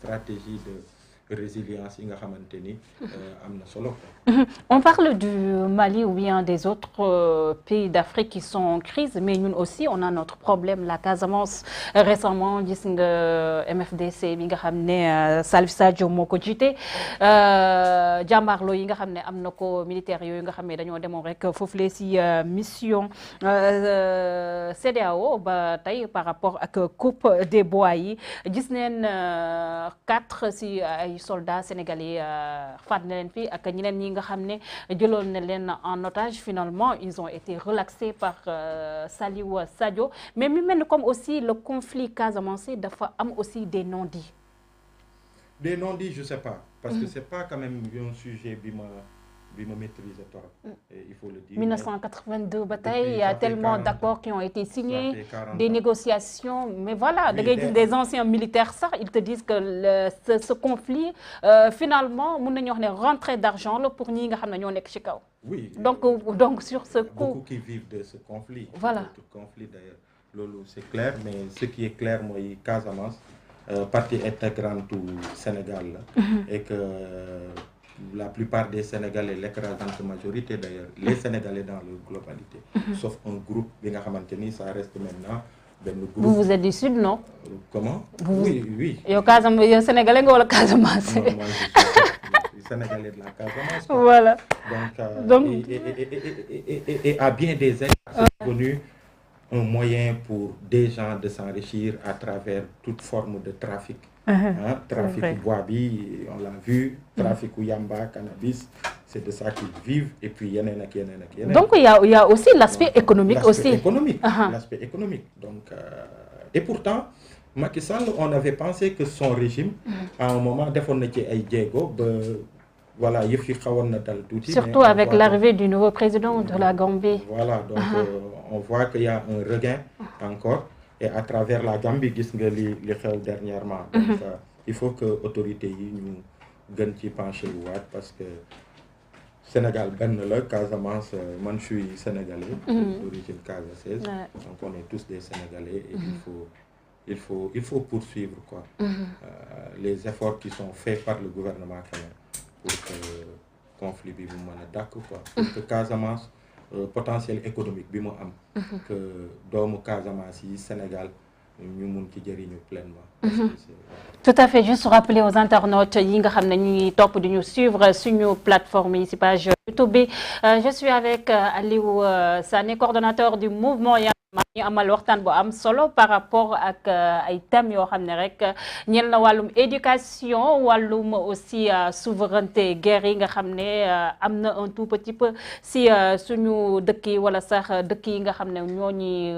stratégie de résilience yi nga xamante ni am na solo. On parle du Mali ou bien des autres pays d'Afrique qui sont en crise, mais ñun aussi on a notre problème, la Casamance. Récemment gis nga MFDC bi nga xam ne Salif Sadio moo ko jiite jàmbaarloo yi nga xam ne am na ko militaires yooyu nga xam ne dañoo demoon rek foofule si mission CEDEAO ba tey par rapport ak coupe des bois yi gis neen 4 si ay soldats sénégalais faat na leen fi ak ñeneen ñi nga xam ne jëloon na leen en otage. Finalement ils ont été relaxés par Salif Sadio, mais mu mel ni comme aussi le conflit casamançais dafa am aussi des non-dits. Des non-dits, je sais pas, parce que c'est pas quand même un sujet bi ma maîtriser trop. Il faut le dire. 1982 ba tey il y a tellement d'accords qui ont été signés, des négociations, mais voilà, da ngay gis des anciens militaires sax ils te disent que ce conflit finalement mën nañu wax ne rentrée d'argent la pour ñi nga xam ne ñoo nekk ci kaw. Oui. Donc sur ce coup. Beaucoup qui vivent de ce conflit. Voilà. Ce conflit d'ailleurs, loolu c'est clair, mais ce qui est clair mooy Casamance partie intégrante du Sénégal la. Et que la plupart des Sénégalais, l'écrasante majorité d'ailleurs, les Sénégalais dans leur globalité, sauf un groupe bi nga xamante ni ça reste maintenant benn groupe. Vous êtes du sud, non? Comment? Oui. yow Casamance yow Sénégalais nga wala Casamance? Non, moi je suis Sénégalais de la Casamance. Voilà. Donc et à bien des égards, c'est devenu un moyen pour des gens de s'enrichir à travers toute forme de trafic. Trafic bois bi, on l'a vu, trafic yamba, cannabis, c'est de ça qu'ils vivent, et puis yeneen ak yeneen ak yeneen. Donc il y a aussi l'aspect économique aussi. L'aspect économique. Donc et pourtant Macky Sall, on avait pensé que son régime à un moment defoon na ci ay jéego ba voilà yëf yi xawoon na dal tuuti. Surtout avec l'arrivée du nouveau président de la Gambie. Voilà, donc on voit qu'il y a un regain encore. Et à travers la Gambie gis nga li xew dernièrement. Donc il faut que autorités yi ñu gën ci pencher wu waat parce que Sénégal benn la, Casamance man je suis sénégalais d'origine casamançaise. Donc on est tous des Sénégalais et il faut poursuivre quoi. Les efforts qui sont faits par le gouvernement quand même pour que conflit bi mu mën a dàkk quoi. Pour que Casamance potentiel économique bi mu am. Que doomu Casamance yi Sénégal ñu mun ci jëriñu pleinement. Tout à fait, juste rappeler aux internautes yi nga xam ne ñu ngi topp di ñu suivre suñu plateforme yi ci page YouTube bi. Je suis avec Aliou Sané, coordonnateur du mouvement ñu amal waxtaan bu am solo par rapport ak ay thèmes yoo xam ne rek ñeel na wàllum éducation, wàllum aussi souveraineté, guerre yi nga xam ne am na un tout petit peu si suñu dëkk yi wala sax dëkk yi nga xam ne ñoo ñuy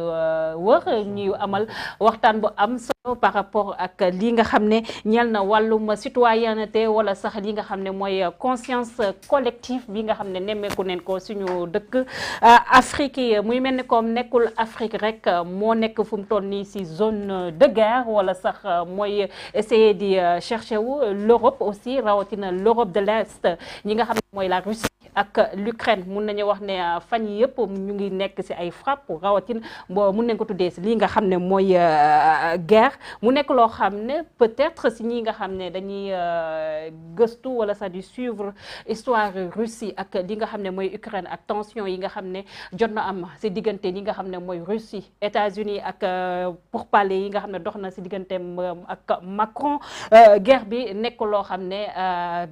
wër ñuy amal waxtaan bu am solo par rapport ak li nga xam ne ñeel na wàllum citoyenneté wala sax li nga xam ne mooy conscience collective bi nga xam ne nemmeeku neen ko suñu dëkk Afrique yi muy mel ni comme nekkul Afrique rek moo nekk fu mu toll nii si zone de guerre wala sax mooy essayer di chercher wu l'Europe aussi rawatina l'Europe de l'Est ñi nga xam ne mooy la Russie ak l'Ukraine mun nañu wax ne fan yi yëpp ñu ngi nekk si ay frappe rawatina bo mun nañ ko tuddee si li nga xam ne mooy guerre mu nekk loo xam ne peut-être si ñi nga xam ne dañuy gëstu wala sax di suivre histoire Russie ak li nga xam ne mooy Ukraine ak tension yi nga xam ne jot na am si diggante li nga xam ne mooy Russie États-Unis ak pourparlers yi nga xam ne dox na si diggante ak Macron guerre bi nekk loo xam ne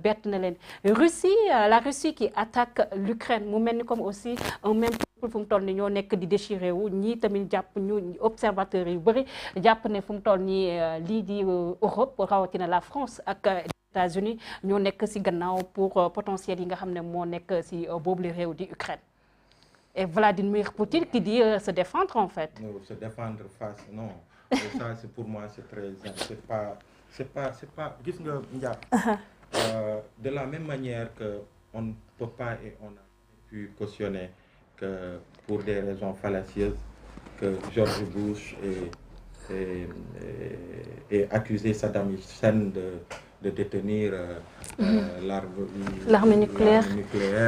bett na leen la Russie qui attaque l'Ukraine mu mel ni comme aussi un même peuple fu mu toll ni ñoo nekk di déchiré wu ñii tamit jàpp ñu observateurs yu bëri jàpp ne fu mu toll ni lii di Europe rawatina la France ak États-Unis ñoo nekk si gannaaw pour potentiel yi nga xam ne moo nekk si boobule réew di Ukraine. Et Vladimir Poutine qui dit se défendre en fait. Non, se défendre face, non. Ça, c'est pour moi, c'est très... C'est pas... Gis nga Ndiap, de la même manière que on ne peut pas et on a pu cautionner que pour des raisons fallacieuses que George Bush ait accusé Saddam Hussein de détenir l'arme nucléaire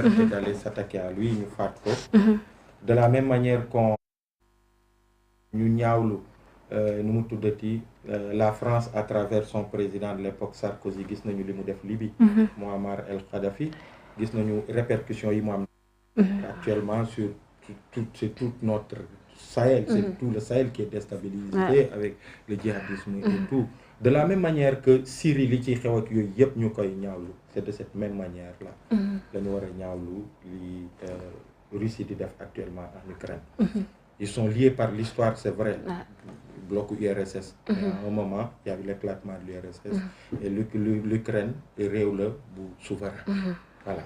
et d'aller s'attaquer à lui, ñu faat ko. De la même manière qu'on ñu ñaawlu nu mu tuddati la France à travers son président de l'époque Sarkozy gis nañu li mu def Libye. Mouammar El Kadhafi gis nañu répercussions yi mu am. Actuellement sur tout notre Sahel, c'est tout le Sahel qui est déstabilisé avec le djihadisme et tout. De la même manière que Syrie li ci xew ak yooyu yëpp ñu koy ñaawlu c'est de cette même manière là la ñu war a ñaawlu li Russie di def actuellement en Ukraine. Ils sont liés par l'histoire, c'est vrai. Bloc URSS. À un moment, il y a eu l'éclatement de l'URSS. Et l'Ukraine est réew la bu souverain. Voilà.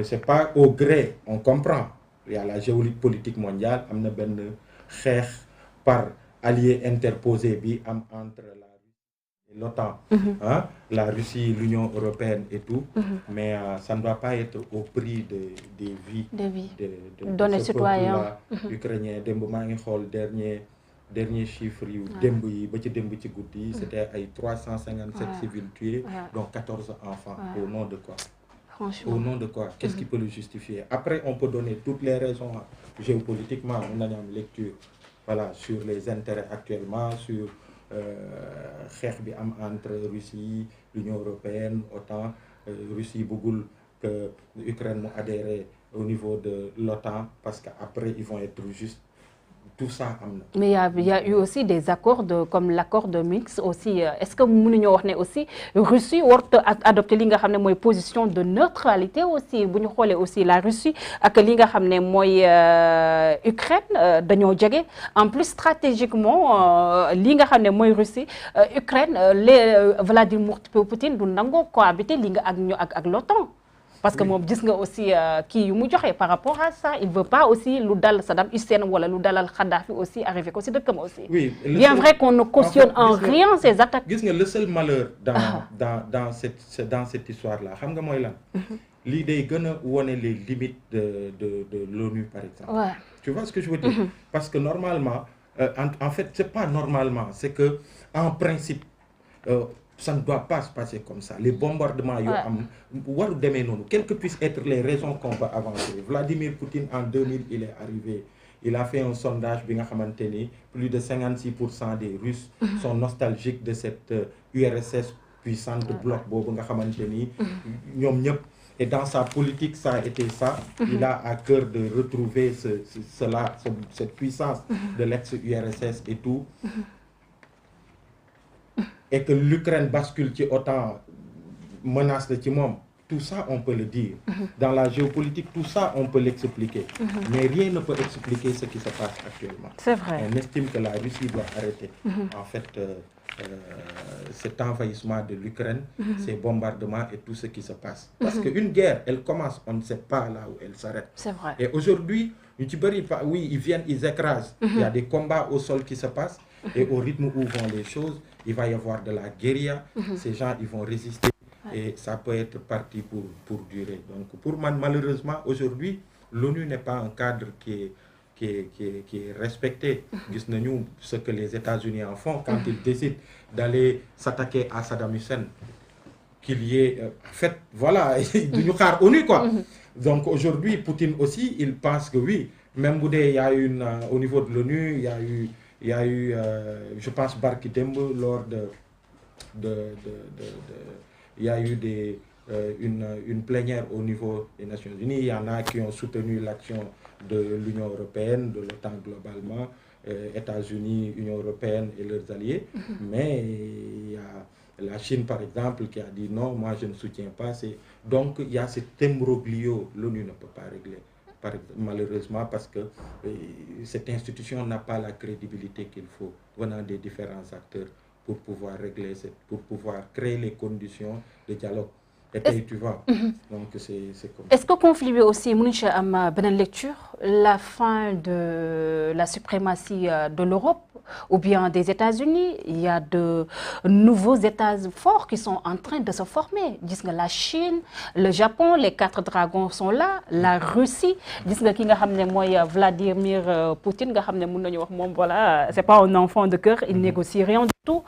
C'est pas au gré, on comprend. Il y a la géopolitique mondiale, am na benn xeex par alliés interposés bi am entre la Russie et l'OTAN, hein? La Russie, l'Union européenne et tout, mais ça ne doit pas être au prix des vies de nos citoyens ukrainiens. Démb maa ngi xool dernier chiffre yu démb yi ba ci démb ci guddi c'était ay 357 civils tués, dont 14 enfants. Au nom de quoi? Franchement. Au nom de quoi? Qu'est-ce qui peut le justifier? Après, on peut donner toutes les raisons géopolitiquement, on a une lecture, voilà, sur les intérêts actuellement, sur xeex bi am entre Russie, l'Union européenne, OTAN. Russie bëggul que l'Ukraine mu adhère au niveau de l'OTAN parce qu'après ils vont être juste. Tout ça am na. Mais il y a eu aussi des accords comme l'accord de Minsk aussi. Est-ce que mënuñu wax ne aussi Russie warut adopter li nga xam ne mooy position de neutralité aussi bu ñu xoolee aussi la Russie ak li nga xam ne mooy Ukraine dañoo jege en plus stratégiquement li nga xam ne mooy Russie Ukraine Vladimir Poutine du nangoo cohabiter li nga ak l'OTAN. Parce que moom gis nga aussi kii yu mu joxe par rapport à ça il veut pas aussi lu dal Saddam Hussein wala lu dalal Kadhafi aussi arrivé ko si dëkkam aussi. Oui, bien vrai qu'on ne cautionne en rien ces attaques. Gis nga le seul malheur dans cette histoire là xam nga mooy lan. Lii day gën a wone les limites de l'ONU par exemple. Ouais. Tu vois ce que je veux dire? Parce que normalement en fait c'est pas normalement, c'est que en principe ça ne doit pas se passer comme ça. Les bombardements yoo am waru demee noonu, quelles que puissent être les raisons qu'on peut avancer. Vladimir Poutine en 2000 il est arrivé, il a fait un sondage bi nga xamante ni plus de 56% des Russes sont nostalgiques de cette URSS puissante bloc boobu nga xamante ni ñoom ñëpp. Et dans sa politique ça a été ça. Il a à cœur de retrouver cette puissance de l'ex-URSS et tout. Et que l'Ukraine bascule ci OTAN menace la ci moom, tout ça on peut le dire. Dans la géopolitique tout ça on peut l'expliquer. Mais rien ne peut expliquer ce qui se passe actuellement. C'est vrai. On estime que la Russie doit arrêter en fait cet envahissement de l'Ukraine, ces bombardements et tout ce qui se passe. Parce qu'une guerre, elle commence, on ne sait pas là où elle s'arrête. C'est vrai. Et aujourd'hui, oui, ils viennent, ils écrasent. Il y a des combats au sol qui se passent. Et au rythme où vont les choses, il va y avoir de la guérilla. Ces gens, ils vont résister. Et ça peut être parti pour durer. Donc, pour moi, malheureusement, aujourd'hui, l'ONU n'est pas un cadre qui est respecté. Gis nañu ce que les États-Unis en font quand ils décident d'aller s'attaquer à Saddam Hussein. Qu'il y ait, en fait, voilà, duñu xaar ONU quoi. Donc aujourd'hui, Poutine aussi, il pense que oui, même il y a une au niveau de l'ONU, il y a eu je pense Barki Demb lors il y a eu une plénière au niveau des Nations Unies. Il y en a qui ont soutenu l'action de l'Union européenne, de l'OTAN globalement, États-Unis, Union européenne et leurs alliés. Mais il y a la Chine par exemple qui a dit non, moi je ne soutiens pas. Donc il y a cet imbroglio, l'ONU ne peut pas régler. Malheureusement parce que cette institution n'a pas la crédibilité qu'il faut venant des différents acteurs pour pouvoir régler pour pouvoir créer les conditions de dialogue. Et puis, tu vois, donc c'est comme ça. Est-ce que conflit bi aussi mënuñ ci am beneen lecture, la fin de la suprématie de l'Europe ou bien des États-Unis? Il y a de nouveaux États forts qui sont en train de se former. Gis nga la Chine, le Japon, les 4 dragons sont là, la Russie. Gis nga ki nga xam ne mooy Vladimir Poutine nga xam ne mën nañu wax moom voilà, c'est pas un enfant de cœur, il négocie rien du tout. surtout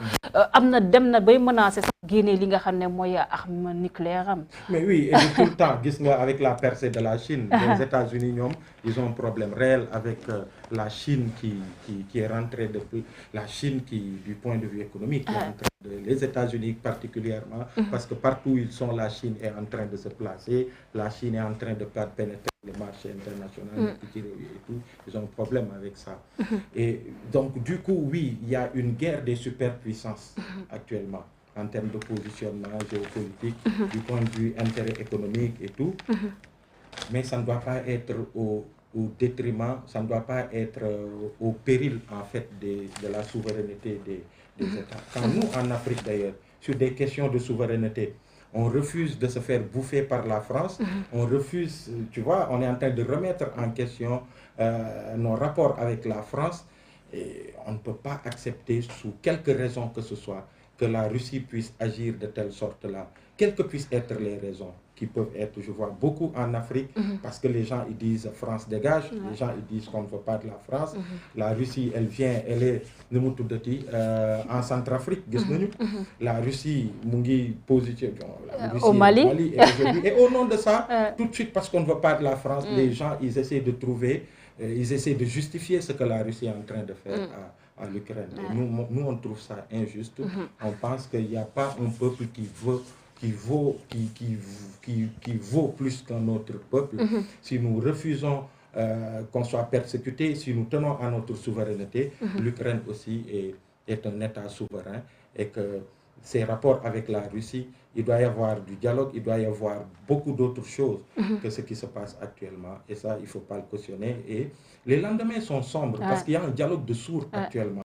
am na dem na bay menacer sax génne li nga xam ne mooy arme nucléaire am. Mais oui, et de tout le temps gis nga avec la percée de la Chine, les États-Unis ñoom ils ont un problème réel avec la Chine qui est rentrée depuis la Chine qui du point de vue économique qui est en train les États-Unis particulièrement parce que partout où ils sont la Chine est en train de se placer, la Chine est en train de pénétrer le marché international et tout, ils ont un problème avec ça. Et donc du coup oui, il y a une guerre des superpuissances actuellement en termes de positionnement géopolitique, du point de vue intérêt économique et tout. Mais ça ne doit pas être au détriment, ça ne doit pas être au péril en fait de la souveraineté des États. Quand nous, en Afrique d'ailleurs, sur des questions de souveraineté, on refuse de se faire bouffer par la France, on refuse, tu vois, on est en train de remettre en question nos rapports avec la France, et on ne peut pas accepter sous quelque raison que ce soit que la Russie puisse agir de telle sorte-là. Quelles que puissent être les raisons qui peuvent être, je vois beaucoup en Afrique, parce que les gens ils disent France dégage, les gens ils disent qu'on ne veut pas de la France. La Russie, elle vient, elle est en Centrafrique, la Russie, Mungi position, au Mali. Et au nom de ça, tout de suite, parce qu'on ne veut pas de la France, les gens ils essaient de trouver, ils essaient de justifier ce que la Russie est en train de faire à l'Ukraine. Nous, on trouve ça injuste. On pense qu'il n'y a pas un peuple qui vaut plus qu'un autre peuple. Si nous refusons qu'on soit persécuté, si nous tenons à notre souveraineté, l'Ukraine aussi est un État souverain et que ces rapports avec la Russie, il doit y avoir du dialogue, il doit y avoir beaucoup d'autres choses que ce qui se passe actuellement. Et ça, il ne faut pas le cautionner. Et les lendemains sont sombres parce qu'il y a un dialogue de sourds actuellement.